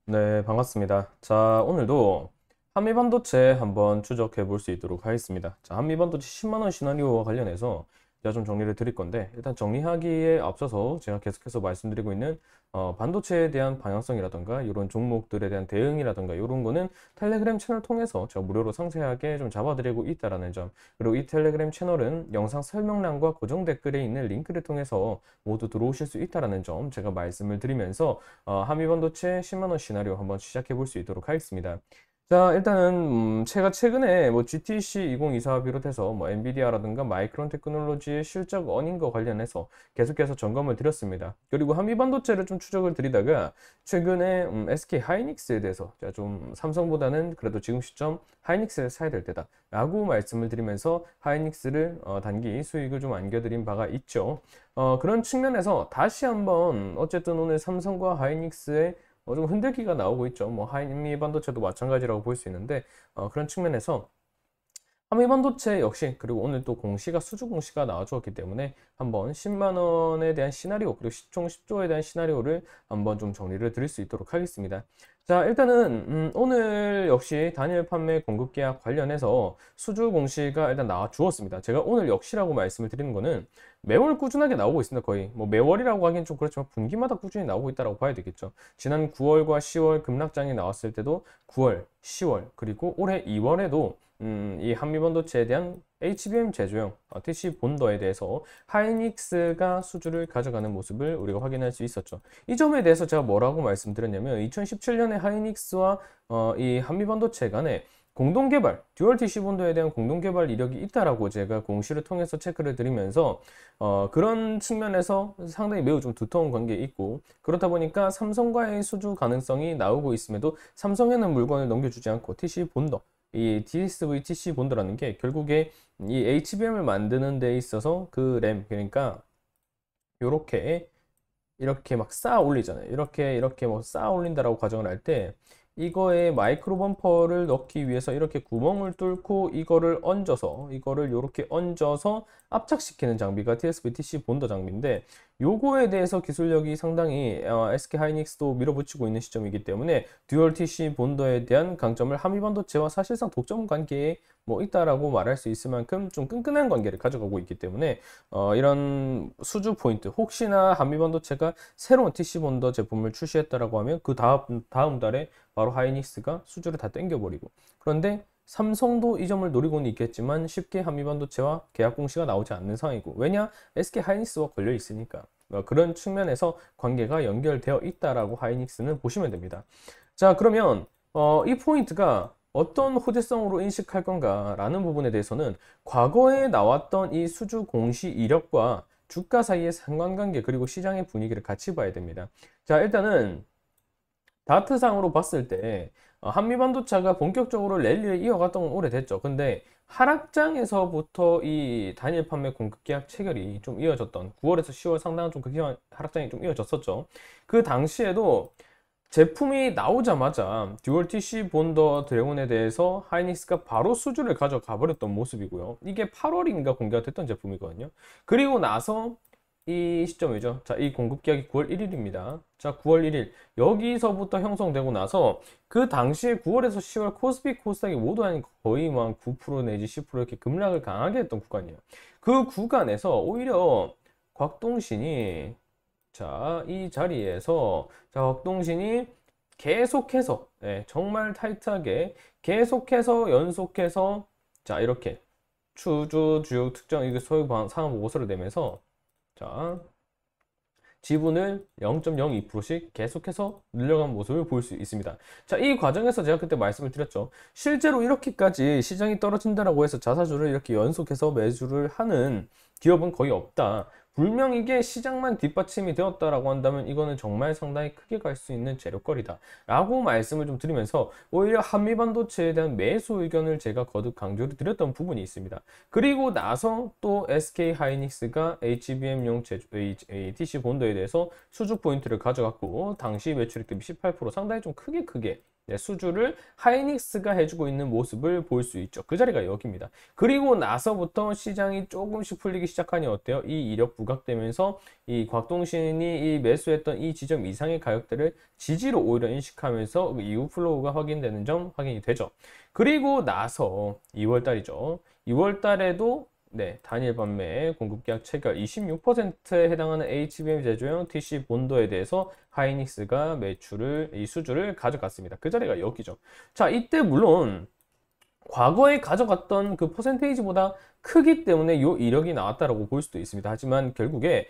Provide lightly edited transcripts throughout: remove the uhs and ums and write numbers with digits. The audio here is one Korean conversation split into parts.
네, 반갑습니다. 자, 오늘도 한미반도체 한번 추적해 볼 수 있도록 하겠습니다. 자, 한미반도체 10만 원 시나리오와 관련해서 제가 좀 정리를 드릴 건데, 일단 정리하기에 앞서서 제가 계속해서 말씀드리고 있는 반도체에 대한 방향성이라던가 이런 종목들에 대한 대응이라던가 이런 거는 텔레그램 채널 통해서 제가 무료로 상세하게 좀 잡아드리고 있다라는 점, 그리고 이 텔레그램 채널은 영상 설명란과 고정 댓글에 있는 링크를 통해서 모두 들어오실 수 있다라는 점 제가 말씀을 드리면서 한미반도체 10만 원 시나리오 한번 시작해 볼 수 있도록 하겠습니다. 자, 일단은 제가 최근에 뭐 GTC 2024 비롯해서 뭐 엔비디아라든가 마이크론 테크놀로지의 실적 어닝과 관련해서 계속해서 점검을 드렸습니다. 그리고 한미반도체를 좀 추적을 드리다가 최근에 SK 하이닉스에 대해서 제가 좀 삼성보다는 그래도 지금 시점 하이닉스를 사야 될 때다라고 말씀을 드리면서 하이닉스를 단기 수익을 좀 안겨드린 바가 있죠. 그런 측면에서 다시 한번 어쨌든 오늘 삼성과 하이닉스의 좀 흔들기가 나오고 있죠. 뭐 한미 반도체도 마찬가지라고 볼 수 있는데 그런 측면에서 한미 반도체 역시 그리고 오늘 또 공시가 수주 공시가 나와주었기 때문에 한번 10만 원에 대한 시나리오 그리고 시총 10조에 대한 시나리오를 한번 좀 정리를 드릴 수 있도록 하겠습니다. 자, 일단은 오늘 역시 단일 판매 공급 계약 관련해서 수주 공시가 일단 나와 주었습니다. 제가 오늘 역시라고 말씀을 드리는 거는 매월 꾸준하게 나오고 있습니다. 거의 뭐 매월이라고 하기엔 좀 그렇지만 분기마다 꾸준히 나오고 있다고 봐야 되겠죠. 지난 9월과 10월 급락장이 나왔을 때도 9월, 10월 그리고 올해 2월에도 이 한미반도체에 대한 HBM 제조용 TC 본더에 대해서 하이닉스가 수주를 가져가는 모습을 우리가 확인할 수 있었죠. 이 점에 대해서 제가 뭐라고 말씀드렸냐면 2017년에 하이닉스와 이 한미반도체 간에 공동 개발, 듀얼 TC 본더에 대한 공동 개발 이력이 있다라고 제가 공시를 통해서 체크를 드리면서 그런 측면에서 상당히 매우 좀 두터운 관계에 있고 그렇다 보니까 삼성과의 수주 가능성이 나오고 있음에도 삼성에는 물건을 넘겨주지 않고 TC 본더 이 DSV TC 본드라는 게 결국에 이 HBM을 만드는 데 있어서 그 램 그러니까 요렇게 이렇게 막 쌓아 올리잖아요. 이렇게 뭐 쌓아 올린다라고 가정을 할 때 이거에 마이크로 범퍼를 넣기 위해서 이렇게 구멍을 뚫고 이거를 이렇게 얹어서 압착시키는 장비가 TSV-TC 본더 장비인데 요거에 대해서 기술력이 상당히 SK 하이닉스도 밀어붙이고 있는 시점이기 때문에 듀얼 TC 본더에 대한 강점을 한미반도체와 사실상 독점 관계에 뭐 있다라고 말할 수 있을 만큼 좀 끈끈한 관계를 가져가고 있기 때문에 이런 수주 포인트 혹시나 한미반도체가 새로운 TC 본더 제품을 출시했다라고 하면 그 다음 달에 바로 하이닉스가 수주를 다 땡겨버리고 그런데 삼성도 이 점을 노리고는 있겠지만 쉽게 한미반도체와 계약 공시가 나오지 않는 상황이고 왜냐? SK 하이닉스와 걸려 있으니까 그런 측면에서 관계가 연결되어 있다라고 하이닉스는 보시면 됩니다. 자, 그러면 이 포인트가 어떤 호재성으로 인식할 건가라는 부분에 대해서는 과거에 나왔던 이 수주 공시 이력과 주가 사이의 상관관계 그리고 시장의 분위기를 같이 봐야 됩니다. 자, 일단은 다트상으로 봤을 때 한미반도체가 본격적으로 랠리를 이어갔던 건 오래됐죠. 근데 하락장에서부터 이 단일 판매 공급 계약 체결이 좀 이어졌던 9월에서 10월 상당한 좀 극심한 하락장이 좀 이어졌었죠. 그 당시에도 제품이 나오자마자 듀얼 TC 본더 드래곤에 대해서 하이닉스가 바로 수주를 가져가 버렸던 모습이고요. 이게 8월인가 공개가 됐던 제품이거든요. 그리고 나서 이 시점이죠. 자, 이 공급 계약이 9월 1일입니다. 자, 9월 1일. 여기서부터 형성되고 나서 그 당시에 9월에서 10월 코스피 코스닥이 모두 아닌 거의 뭐 한9% 내지 10% 이렇게 급락을 강하게 했던 구간이에요. 그 구간에서 오히려 곽동신이 자, 이 자리에서 자, 곽동신이 계속해서 정말 타이트하게 계속해서 연속해서 자, 이렇게 추주 주요 특정 이게 소유 상한 보고서를 내면서 자, 지분을 0.02%씩 계속해서 늘려간 모습을 볼 수 있습니다. 자, 이 과정에서 제가 그때 말씀을 드렸죠. 실제로 이렇게까지 시장이 떨어진다라고 해서 자사주를 이렇게 연속해서 매수를 하는 기업은 거의 없다. 불명 이게 시장만 뒷받침이 되었다라고 한다면 이거는 정말 상당히 크게 갈 수 있는 재료거리다 라고 말씀을 좀 드리면서 오히려 한미반도체에 대한 매수 의견을 제가 거듭 강조를 드렸던 부분이 있습니다. 그리고 나서 또 SK 하이닉스가 HBM용 TC 본더에 대해서 수주 포인트를 가져갔고 당시 매출액 대비 18% 상당히 좀 크게 네, 수주를 하이닉스가 해주고 있는 모습을 볼 수 있죠. 그 자리가 여기입니다. 그리고 나서부터 시장이 조금씩 풀리기 시작하니 어때요? 이 이력 부각되면서 이 곽동신이 이 매수했던 이 지점 이상의 가격대를 지지로 오히려 인식하면서 그 이후 플로우가 확인되는 점 확인이 되죠. 그리고 나서 2월 달이죠. 2월 달에도 네, 단일 판매 공급 계약 체결 26%에 해당하는 HBM 제조용 TC 본도에 대해서 하이닉스가 매출을 이 수주를 가져갔습니다. 그 자리가 여기죠. 자, 이때 물론 과거에 가져갔던 그 퍼센테이지보다 크기 때문에 요 이력이 나왔다라고 볼 수도 있습니다. 하지만 결국에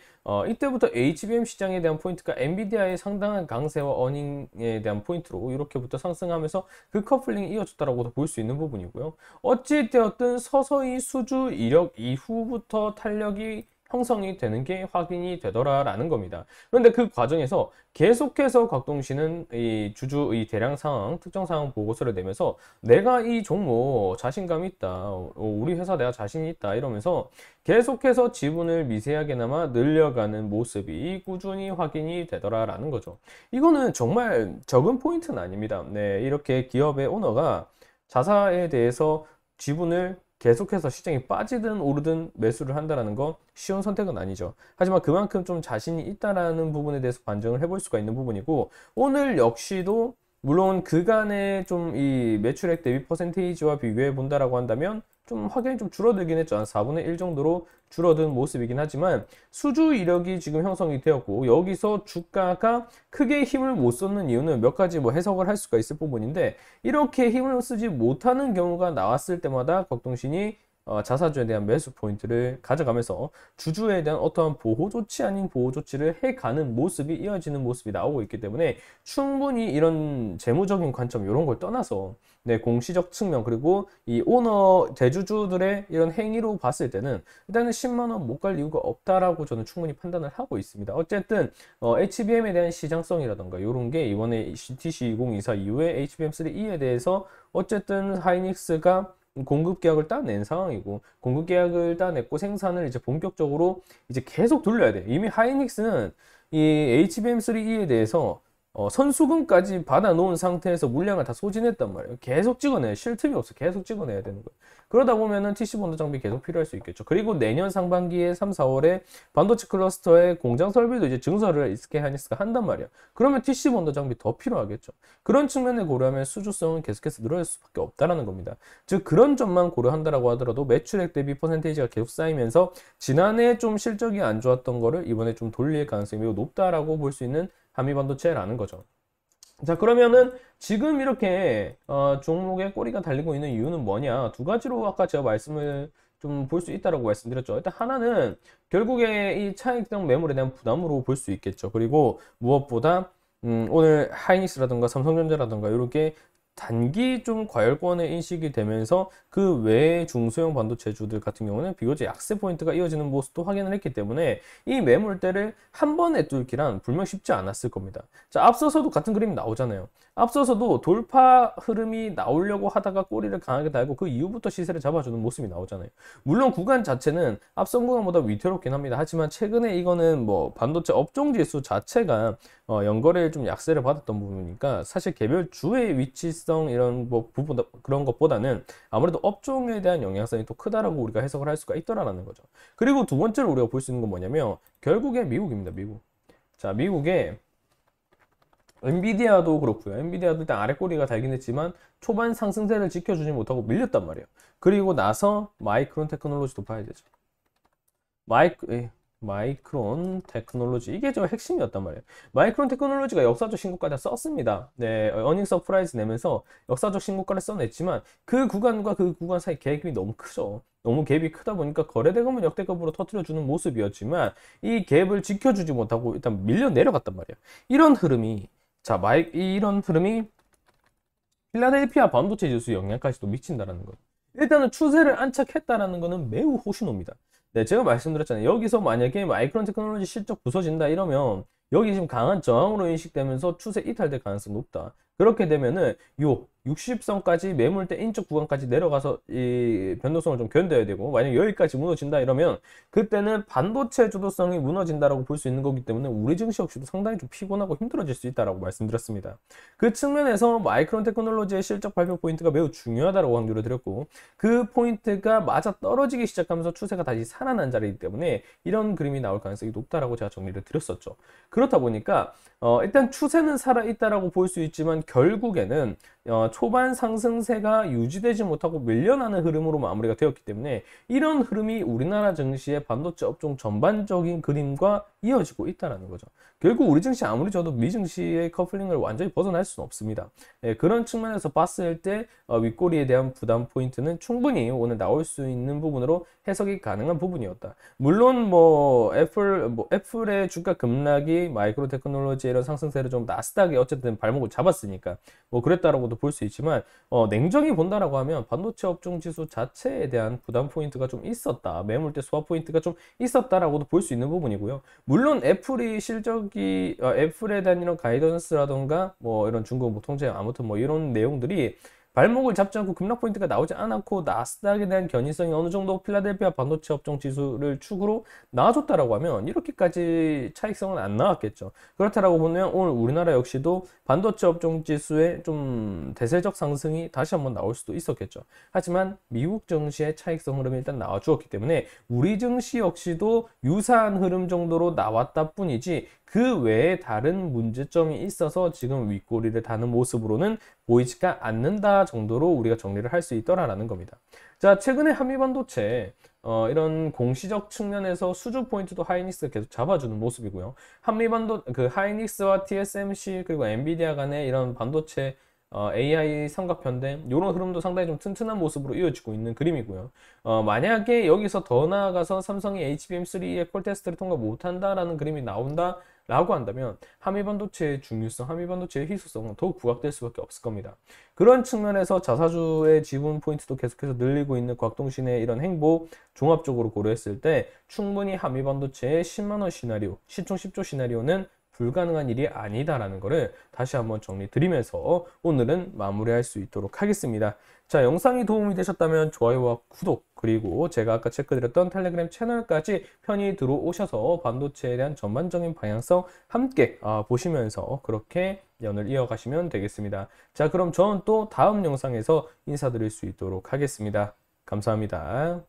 이때부터 HBM 시장에 대한 포인트가 엔비디아의 상당한 강세와 어닝에 대한 포인트로 이렇게부터 상승하면서 그 커플링이 이어졌다라고도 볼 수 있는 부분이고요. 어찌되었든 서서히 수주 이력 이후부터 탄력이 형성이 되는 게 확인이 되더라라는 겁니다. 그런데 그 과정에서 계속해서 곽동신은 이 주주의 대량 상황, 특정 상황 보고서를 내면서 내가 이 종목 자신감 있다, 우리 회사 내가 자신이 있다 이러면서 계속해서 지분을 미세하게나마 늘려가는 모습이 꾸준히 확인이 되더라라는 거죠. 이거는 정말 적은 포인트는 아닙니다. 네, 이렇게 기업의 오너가 자사에 대해서 지분을 계속해서 시장이 빠지든 오르든 매수를 한다는 건 쉬운 선택은 아니죠. 하지만 그만큼 좀 자신이 있다라는 부분에 대해서 반증을 해볼 수가 있는 부분이고, 오늘 역시도 물론 그간의 좀 이 매출액 대비 퍼센테이지와 비교해 본다라고 한다면 좀 확연히 좀 줄어들긴 했죠. 한 4분의 1 정도로 줄어든 모습이긴 하지만 수주 이력이 지금 형성이 되었고, 여기서 주가가 크게 힘을 못 쏟는 이유는 몇 가지 뭐 해석을 할 수가 있을 부분인데, 이렇게 힘을 쓰지 못하는 경우가 나왔을 때마다 곽동신이 자사주에 대한 매수 포인트를 가져가면서 주주에 대한 어떠한 보호 조치 아닌 보호 조치를 해가는 모습이 이어지는 모습이 나오고 있기 때문에 충분히 이런 재무적인 관점 이런 걸 떠나서 네, 공시적 측면 그리고 이 오너 대주주들의 이런 행위로 봤을 때는 일단은 10만 원 못 갈 이유가 없다라고 저는 충분히 판단을 하고 있습니다. 어쨌든 HBM에 대한 시장성이라던가 이런 게 이번에 CTC2024 이후에 HBM3E에 대해서 어쨌든 하이닉스가 공급 계약을 따낸 상황이고, 공급 계약을 따냈고 생산을 이제 본격적으로 이제 계속 돌려야 돼. 이미 하이닉스는 이 HBM3E에 대해서 선수금까지 받아놓은 상태에서 물량을 다 소진했단 말이에요. 계속 찍어내야, 쉴 틈이 없어. 계속 찍어내야 되는 거예요. 그러다 보면은 TC본드 장비 계속 필요할 수 있겠죠. 그리고 내년 상반기에 3, 4월에 반도체 클러스터의 공장 설비도 이제 증설을 SK 하이닉스가 한단 말이야. 그러면 TC본드 장비 더 필요하겠죠. 그런 측면을 고려하면 수주성은 계속해서 늘어날 수밖에 없다라는 겁니다. 즉 그런 점만 고려한다라고 하더라도 매출액 대비 퍼센테이지가 계속 쌓이면서 지난해 좀 실적이 안 좋았던 거를 이번에 좀 돌릴 가능성이 매우 높다라고 볼 수 있는 한미반도체라는 거죠. 자, 그러면은 지금 이렇게 종목에 꼬리가 달리고 있는 이유는 뭐냐? 두 가지로 아까 제가 말씀을 좀 볼 수 있다라고 말씀드렸죠. 일단 하나는 결국에 이 차익성 매물에 대한 부담으로 볼 수 있겠죠. 그리고 무엇보다 오늘 하이닉스라든가 삼성전자라든가 이렇게 단기 좀 과열권에 인식이 되면서 그 외의 중소형 반도체주들 같은 경우는 비교적 약세 포인트가 이어지는 모습도 확인을 했기 때문에 이 매물대를 한 번에 뚫기란 분명 쉽지 않았을 겁니다. 자, 앞서서도 같은 그림이 나오잖아요. 앞서서도 돌파 흐름이 나오려고 하다가 꼬리를 강하게 달고 그 이후부터 시세를 잡아주는 모습이 나오잖아요. 물론 구간 자체는 앞선 구간보다 위태롭긴 합니다. 하지만 최근에 이거는 뭐 반도체 업종 지수 자체가 연거래일 좀 약세를 받았던 부분이니까 사실 개별 주의 위치성 이런 뭐 부분 그런 것보다는 아무래도 업종에 대한 영향성이 또 크다라고 우리가 해석을 할 수가 있더라라는 거죠. 그리고 두 번째로 우리가 볼 수 있는 건 뭐냐면 결국에 미국입니다. 미국. 자, 미국에 엔비디아도 그렇고요. 엔비디아도 일단 아래 꼬리가 달긴 했지만 초반 상승세를 지켜주지 못하고 밀렸단 말이에요. 그리고 나서 마이크론 테크놀로지도 봐야 되죠. 마이크론 테크놀로지 이게 저 핵심이었단 말이에요. 마이크론 테크놀로지가 역사적 신고가를 썼습니다. 네, 어닝 서프라이즈 내면서 역사적 신고가를 써냈지만 그 구간과 그 구간 사이 갭이 너무 크죠. 너무 갭이 크다 보니까 거래대금은 역대급으로 터뜨려주는 모습이었지만 이 갭을 지켜주지 못하고 일단 밀려 내려갔단 말이에요. 이런 흐름이 이런 흐름이 필라델피아 반도체 지수 영향까지도 미친다라는 거예요. 일단은 추세를 안착했다라는 거는 매우 호신호입니다. 네, 제가 말씀드렸잖아요. 여기서 만약에 마이크론 테크놀로지 실적 부서진다 이러면 여기 지금 강한 저항으로 인식되면서 추세 이탈될 가능성이 높다. 그렇게 되면은 60선까지 매물대 인적 구간까지 내려가서 이 변동성을 좀 견뎌야 되고, 만약 여기까지 무너진다 이러면 그때는 반도체 주도성이 무너진다라고 볼 수 있는 거기 때문에 우리 증시 역시도 상당히 좀 피곤하고 힘들어질 수 있다라고 말씀드렸습니다. 그 측면에서 마이크론 테크놀로지의 실적 발표 포인트가 매우 중요하다고 강조를 드렸고, 그 포인트가 맞아 떨어지기 시작하면서 추세가 다시 살아난 자리이기 때문에 이런 그림이 나올 가능성이 높다라고 제가 정리를 드렸었죠. 그렇다 보니까 일단 추세는 살아있다라고 볼 수 있지만 결국에는 초반 상승세가 유지되지 못하고 밀려나는 흐름으로 마무리가 되었기 때문에 이런 흐름이 우리나라 증시의 반도체 업종 전반적인 그림과 이어지고 있다는 거죠. 결국 우리 증시 아무리 저도 미 증시의 커플링을 완전히 벗어날 수는 없습니다. 그런 측면에서 봤을 때 윗꼬리에 대한 부담 포인트는 충분히 오늘 나올 수 있는 부분으로 해석이 가능한 부분이었다. 물론 애플의 주가 급락이 마이크로 테크놀로지의 이런 상승세를 좀 나스닥이 어쨌든 발목을 잡았으니까 그랬다라고도 볼 수 있지만, 냉정히 본다라고 하면 반도체 업종 지수 자체에 대한 부담 포인트가 좀 있었다, 매물대 소화 포인트가 좀 있었다라고도 볼 수 있는 부분이고요. 물론 애플이 애플에 대한 이런 가이던스라던가 이런 중국 통제, 아무튼 이런 내용들이 발목을 잡지 않고 급락 포인트가 나오지 않았고 나스닥에 대한 견인성이 어느 정도 필라델피아 반도체 업종 지수를 축으로 나와줬다라고 하면 이렇게까지 차익성은 안 나왔겠죠. 그렇다라고 보면 오늘 우리나라 역시도 반도체 업종 지수의 좀 대세적 상승이 다시 한번 나올 수도 있었겠죠. 하지만 미국 증시의 차익성 흐름이 일단 나와주었기 때문에 우리 증시 역시도 유사한 흐름 정도로 나왔다 뿐이지 그 외에 다른 문제점이 있어서 지금 윗꼬리를 다는 모습으로는 보이지가 않는다 정도로 우리가 정리를 할 수 있더라라는 겁니다. 자, 최근에 한미반도체 이런 공시적 측면에서 수주 포인트도 하이닉스가 계속 잡아주는 모습이고요. 하이닉스와 TSMC 그리고 엔비디아 간의 이런 반도체 AI 삼각편대 이런 흐름도 상당히 좀 튼튼한 모습으로 이어지고 있는 그림이고요. 만약에 여기서 더 나아가서 삼성이 HBM3의 콜 테스트를 통과 못한다라는 그림이 나온다 라고 한다면 한미반도체의 중요성, 한미반도체의 희소성은 더욱 부각될 수밖에 없을 겁니다. 그런 측면에서 자사주의 지분 포인트도 계속해서 늘리고 있는 곽동신의 이런 행보 종합적으로 고려했을 때 충분히 한미반도체의 10만원 시나리오, 시총 10조 시나리오는 불가능한 일이 아니다라는 것을 다시 한번 정리 드리면서 오늘은 마무리할 수 있도록 하겠습니다. 자, 영상이 도움이 되셨다면 좋아요와 구독, 그리고 제가 아까 체크드렸던 텔레그램 채널까지 편히 들어오셔서 반도체에 대한 전반적인 방향성 함께 보시면서 그렇게 연을 이어가시면 되겠습니다. 자, 그럼 저는 또 다음 영상에서 인사드릴 수 있도록 하겠습니다. 감사합니다.